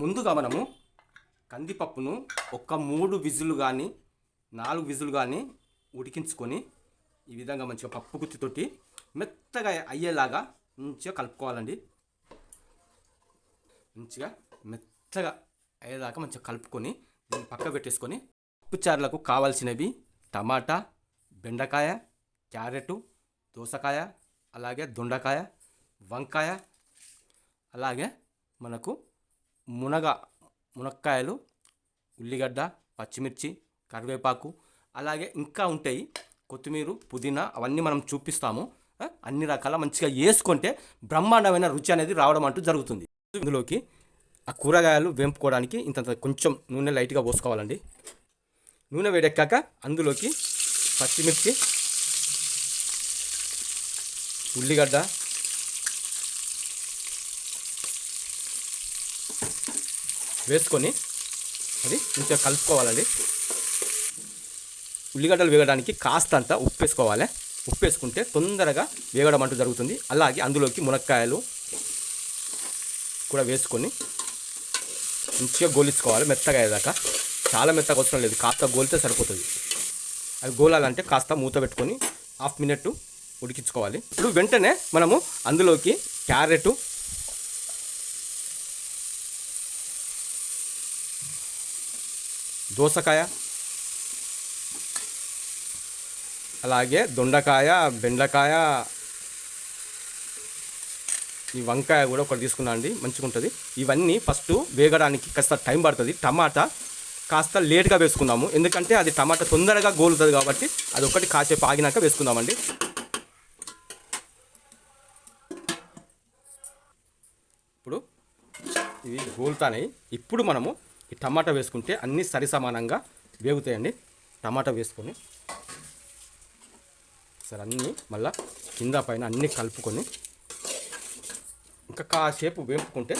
ముందుగా మనము కందిపప్పును ఒక 3 విజులు కానీ 4 విజులు కానీ ఉడికించుకొని ఈ విధంగా మంచిగా పప్పు గుత్తితోటి మెత్తగా అయ్యేలాగా మంచిగా కలుపుకోవాలండి. మంచిగా మెత్తగా అయ్యేదాకా మంచిగా కలుపుకొని దీన్ని పక్క పెట్టేసుకొని పప్పు చారులకు కావాల్సినవి టమాటా, బెండకాయ, క్యారెట్, దోసకాయ, అలాగే దొండకాయ, వంకాయ, అలాగే మనకు మునక్కాయలు, ఉల్లిగడ్డ, పచ్చిమిర్చి, కరివేపాకు, అలాగే ఇంకా ఉంటాయి కొత్తిమీర, పుదీనా, అవన్నీ మనం చూపిస్తాము. అన్ని రకాల మంచిగా వేసుకుంటే బ్రహ్మాండమైన రుచి అనేది రావడం అంటూ జరుగుతుంది. ఇందులోకి ఆ కూరగాయలు వేంపుకోవడానికి ఇంత కొంచెం నూనె లైట్గా పోసుకోవాలండి. నూనె వేడెక్కాక అందులోకి పచ్చిమిర్చి, ఉల్లిగడ్డ, వేసుకొని అది మంచిగా కలుపుకోవాలండి. ఉల్లిగడ్డలు వేగడానికి కాస్తంత ఉప్పు వేసుకోవాలి. ఉప్పు వేసుకుంటే తొందరగా వేగడం అంటూ జరుగుతుంది. అలాగే అందులోకి మునక్కాయలు కూడా వేసుకొని మంచిగా గోలించుకోవాలి మెత్తగా అయ్యేదాకా. చాలా మెత్తగా అవసరం లేదు, కాస్త గోలితే సరిపోతుంది. అవి గోలాలంటే కాస్త మూత పెట్టుకొని హాఫ్ మినిట్ ఉడికించుకోవాలి. ఇప్పుడు వెంటనే మనము అందులోకి క్యారెట్, దోసకాయ, అలాగే దొండకాయ, బెండకాయ, ఈ వంకాయ కూడా ఒకటి తీసుకున్నా అండి, మంచిగా ఉంటుంది. ఇవన్నీ ఫస్ట్ వేగడానికి కాస్త టైం పడుతుంది. టమాటా కాస్త లేట్గా వేసుకుందాము, ఎందుకంటే అది టమాటా తొందరగా గోలుతుంది కాబట్టి అది ఒకటి కాసేపు ఆగినాక వేసుకుందామండి. ఇప్పుడు ఇవి గోలుతాయి. ఇప్పుడు మనము ఈ టమాటా వేసుకుంటే అన్నీ సరిసమానంగా వేగుతాయండి. టమాటా వేసుకొని సరే అన్నీ మళ్ళీ కింద పైన అన్నీ కలుపుకొని ఇంకా కాసేపు వేపుకుంటే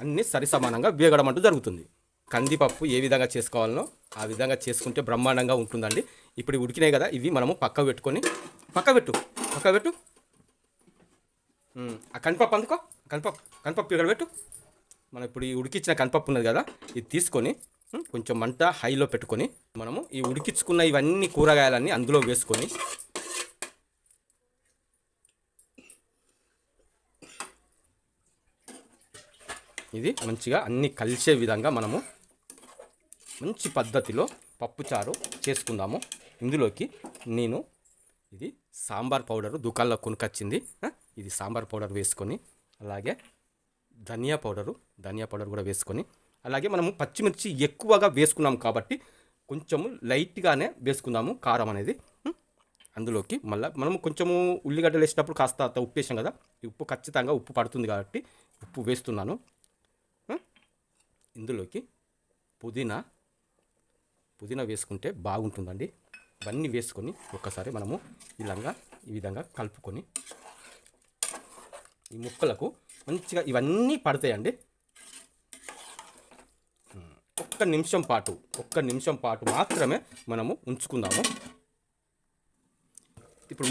అన్నీ సరిసమానంగా వేగడం అంటూ జరుగుతుంది. కందిపప్పు ఏ విధంగా చేసుకోవాలనో ఆ విధంగా చేసుకుంటే బ్రహ్మాండంగా ఉంటుందండి. ఇప్పుడు ఉడికినాయి కదా, ఇవి మనము పక్క పెట్టుకొని పక్క పెట్టు ఆ కందిపప్పు అందుకో, కందిపప్పు ఇక్కడ పెట్టు. మనం ఇప్పుడు ఈ ఉడికించిన కందిపప్పు ఉన్నది కదా, ఇది తీసుకొని కొంచెం మంట హైలో పెట్టుకొని మనము ఈ ఉడికించుకున్న ఇవన్నీ కూరగాయలన్నీ అందులో వేసుకొని ఇది మంచిగా అన్నీ కలిసే విధంగా మనము మంచి పద్ధతిలో పప్పుచారు చేసుకుందాము. ఇందులోకి నేను ఇది సాంబార్ పౌడరు దుకాణంలో కొనుకొచ్చింది, ఇది సాంబార్ పౌడర్ వేసుకొని, అలాగే ధనియా పౌడర్ కూడా వేసుకొని, అలాగే మనము పచ్చిమిర్చి ఎక్కువగా వేసుకున్నాము కాబట్టి కొంచెము లైట్గానే వేసుకుందాము కారం అనేది. అందులోకి మళ్ళీ మనము కొంచెము ఉల్లిగడ్డలు వేసేటప్పుడు కాస్త ఉప్పు వేసాం కదా, ఈ ఉప్పు ఖచ్చితంగా ఉప్పు పడుతుంది కాబట్టి ఉప్పు వేస్తున్నాను. ఇందులోకి పుదీనా వేసుకుంటే బాగుంటుందండి. ఇవన్నీ వేసుకొని ఒక్కసారి మనము ఈ విధంగా కలుపుకొని ఈ ముక్కలకు మంచిగా ఇవన్నీ పడతాయండి. ఒక్క నిమిషం పాటు మాత్రమే మనము ఉంచుకుందాము. ఇప్పుడు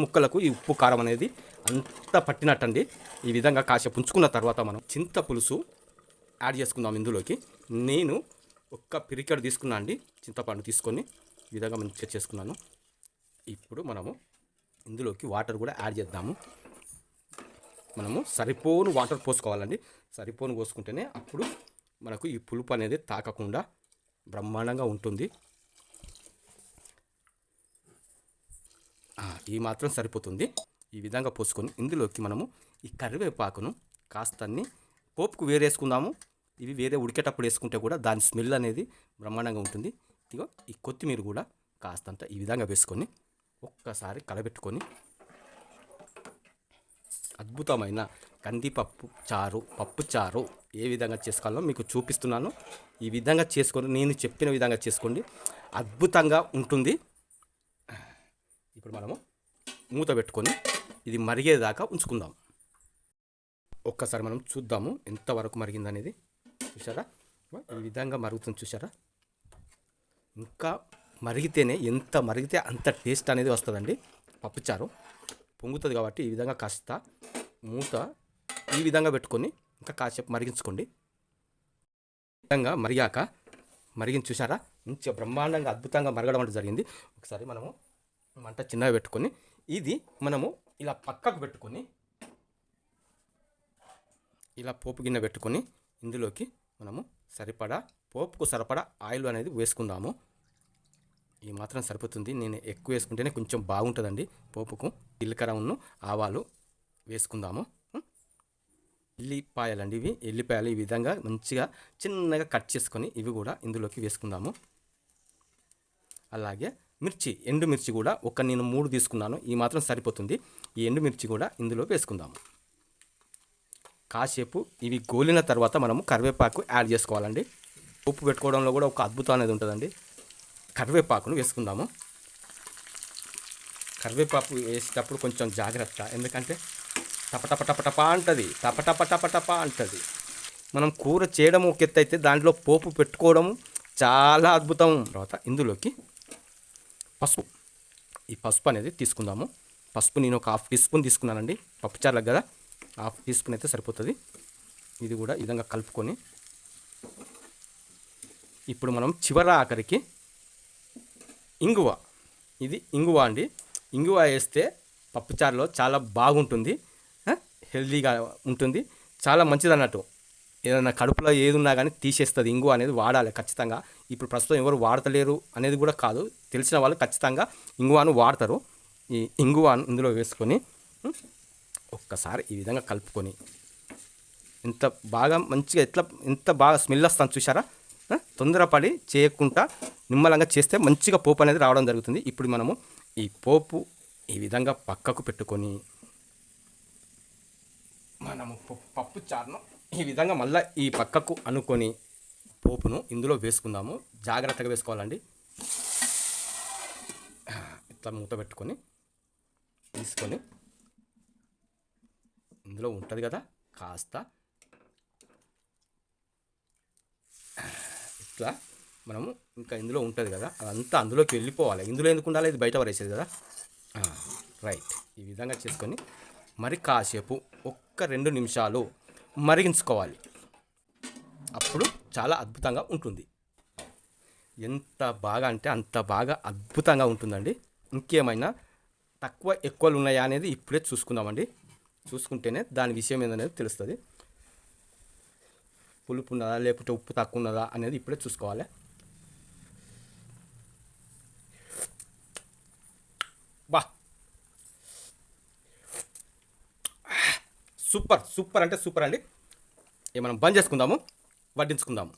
ముక్కలకు ఈ ఉప్పు కారం అనేది అంతా పట్టినట్టండి. ఈ విధంగా కాసేపు ఉంచుకున్న తర్వాత మనం చింతపులుసు యాడ్ చేసుకుందాం. ఇందులోకి నేను ఒక్క పిరికెడు తీసుకున్నా అండి, చింతపండు తీసుకొని ఈ విధంగా మంచిగా చేసుకున్నాను. ఇప్పుడు మనము ఇందులోకి వాటర్ కూడా యాడ్ చేద్దాము. మనము సరిపోను వాటర్ పోసుకోవాలండి. సరిపోను పోసుకుంటేనే అప్పుడు మనకు ఈ పులుపు అనేది తాకకుండా బ్రహ్మాండంగా ఉంటుంది. ఈ మాత్రం సరిపోతుంది. ఈ విధంగా పోసుకొని ఇందులోకి మనము ఈ కరివేపాకును కాస్తన్ని పోపుకు వేరేసుకుందాము. ఇవి వేరే ఉడికేటప్పుడు వేసుకుంటే కూడా దాని స్మెల్ అనేది బ్రహ్మాండంగా ఉంటుంది. ఇగో ఈ కొత్తిమీర కూడా కాస్తంత ఈ విధంగా వేసుకొని ఒక్కసారి కలబెట్టుకొని అద్భుతమైన కందిపప్పు పప్పు చారు ఏ విధంగా చేసుకోవాలో మీకు చూపిస్తున్నాను. ఈ విధంగా చేసుకొని నేను చెప్పిన విధంగా చేసుకోండి, అద్భుతంగా ఉంటుంది. ఇప్పుడు మనము మూత పెట్టుకొని ఇది మరిగేదాకా ఉంచుకుందాం. ఒక్కసారి మనం చూద్దాము ఎంతవరకు మరిగిందనేది. చూసారా, ఈ విధంగా మరుగుతుంది చూసారా. ఇంకా ఎంత మరిగితే అంత టేస్ట్ అనేది వస్తుందండి. పప్పుచారు పొంగుతుంది కాబట్టి ఈ విధంగా కాస్త మూత ఈ విధంగా పెట్టుకొని ఇంకా కాసేపు మరిగించుకోండి. విధంగా మరిగాక మరిగింది చూసారా, మంచిగా బ్రహ్మాండంగా అద్భుతంగా మరగడం అంటే జరిగింది. ఒకసారి మనము మంట చిన్నగా పెట్టుకొని ఇది మనము ఇలా పక్కకు పెట్టుకొని ఇలా పోపు గిన్నె పెట్టుకొని ఇందులోకి మనము పోపుకు సరిపడా ఆయిల్ అనేది వేసుకుందాము. ఈ మాత్రం సరిపోతుంది. నేను ఎక్కువ వేసుకుంటేనే కొంచెం బాగుంటుందండి పోపుకు. జీలకర్ర ఆవాలు వేసుకుందాము. ఎల్లిపాయలండి, ఎల్లిపాయలు ఈ విధంగా మంచిగా చిన్నగా కట్ చేసుకొని ఇవి కూడా ఇందులోకి వేసుకుందాము. అలాగే ఎండుమిర్చి కూడా నేను 3 తీసుకున్నాను, ఈ మాత్రం సరిపోతుంది. ఈ ఎండుమిర్చి కూడా ఇందులో వేసుకుందాము. కాసేపు ఇవి గోలిన తర్వాత మనము కరివేపాకు యాడ్ చేసుకోవాలండి. ఉప్పు పెట్టుకోవడంలో కూడా ఒక అద్భుతం అనేది ఉంటుందండి. కరివేపాకును వేసుకుందాము. కరివేపాకు వేసేటప్పుడు కొంచెం జాగ్రత్త, ఎందుకంటే టపటపటపటపా అంటుంది, టపటపటపటపా అంటుంది. మనం కూర చేయడం ఒక ఎత్తు అయితే దాంట్లో పోపు పెట్టుకోవడం చాలా అద్భుతం. తర్వాత ఇందులోకి ఈ పసుపు అనేది తీసుకుందాము. పసుపు నేను ఒక 1/2 టీ స్పూన్ తీసుకున్నానండి. పప్పుచారులకు కదా 1/2 టీ స్పూన్ అయితే సరిపోతుంది. ఇది కూడా ఈ విధంగా కలుపుకొని ఇప్పుడు మనం ఆఖరికి ఇంగువ అండి. ఇంగువ వేస్తే పప్పుచారులో చాలా బాగుంటుంది, హెల్దీగా ఉంటుంది, చాలా మంచిది అన్నట్టు. ఏదైనా కడుపులో ఏది ఉన్నా కానీ తీసేస్తుంది. ఇంగువ అనేది వాడాలి ఖచ్చితంగా. ఇప్పుడు ప్రస్తుతం ఎవరు వాడతలేరు అనేది కూడా కాదు, తెలిసిన వాళ్ళు ఖచ్చితంగా ఇంగువను వాడతారు. ఈ ఇంగువను ఇందులో వేసుకొని ఒక్కసారి ఈ విధంగా కలుపుకొని ఎంత బాగా మంచిగా ఎంత బాగా స్మెల్ వస్తుంది చూసారా. తొందరపడి చేయకుండా నిమ్మలంగా చేస్తే మంచిగా పోపు అనేది రావడం జరుగుతుంది. ఇప్పుడు మనము ఈ పోపు ఈ విధంగా పక్కకు పెట్టుకొని మనము పప్పు చారును ఈ విధంగా మళ్ళీ ఈ పక్కకు అనుకొని పోపును ఇందులో వేసుకుందాము. జాగ్రత్తగా వేసుకోవాలండి. ఇట్లా మూత పెట్టుకొని తీసుకొని ఇందులో ఉంటుంది కదా కాస్త ఇట్లా మనము ఇంకా ఇందులో ఉంటుంది కదా అదంతా అందులోకి వెళ్ళిపోవాలి. ఇందులో ఎందుకు ఉండాలి, ఇది బయట పడేసేది కదా. రైట్, ఈ విధంగా చేసుకొని మరి కాసేపు 1-2 నిమిషాలు మరిగించుకోవాలి. అప్పుడు చాలా అద్భుతంగా ఉంటుంది. ఎంత బాగా అంటే అంత బాగా అద్భుతంగా ఉంటుందండి. ఇంకేమైనా తక్కువ ఎక్కువలు ఉన్నాయా అనేది ఇప్పుడే చూసుకుందామండి. చూసుకుంటేనే దాని విషయం ఏందనేది తెలుస్తుంది. పులుపు ఉన్నదా లేకపోతే ఉప్పు తక్కువ ఉన్నదా అనేది ఇప్పుడే చూసుకోవాలి. సూపర్ అంటే సూపర్ అండి. మనం బంద్ చేసుకుందాము, వడ్డించుకుందాము.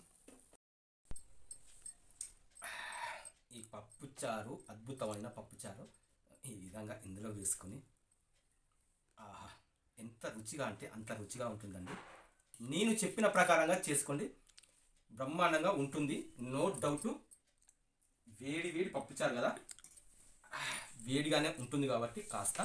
ఈ పప్పుచారు అద్భుతమైన పప్పుచారు ఈ విధంగా ఇందులో వేసుకొని ఎంత రుచిగా అంటే అంత రుచిగా ఉంటుందండి. నేను చెప్పిన ప్రకారంగా చేసుకోండి, బ్రహ్మాండంగా ఉంటుంది, నో డౌట్. వేడి పప్పుచారు కదా, వేడిగానే ఉంటుంది కాబట్టి కాస్త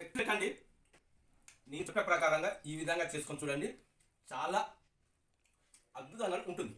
ఎట్లకండి నేను చెప్పే ప్రకారంగా ఈ విధంగా చేసుకొని చూడండి, చాలా అద్భుతంగా ఉంటుంది.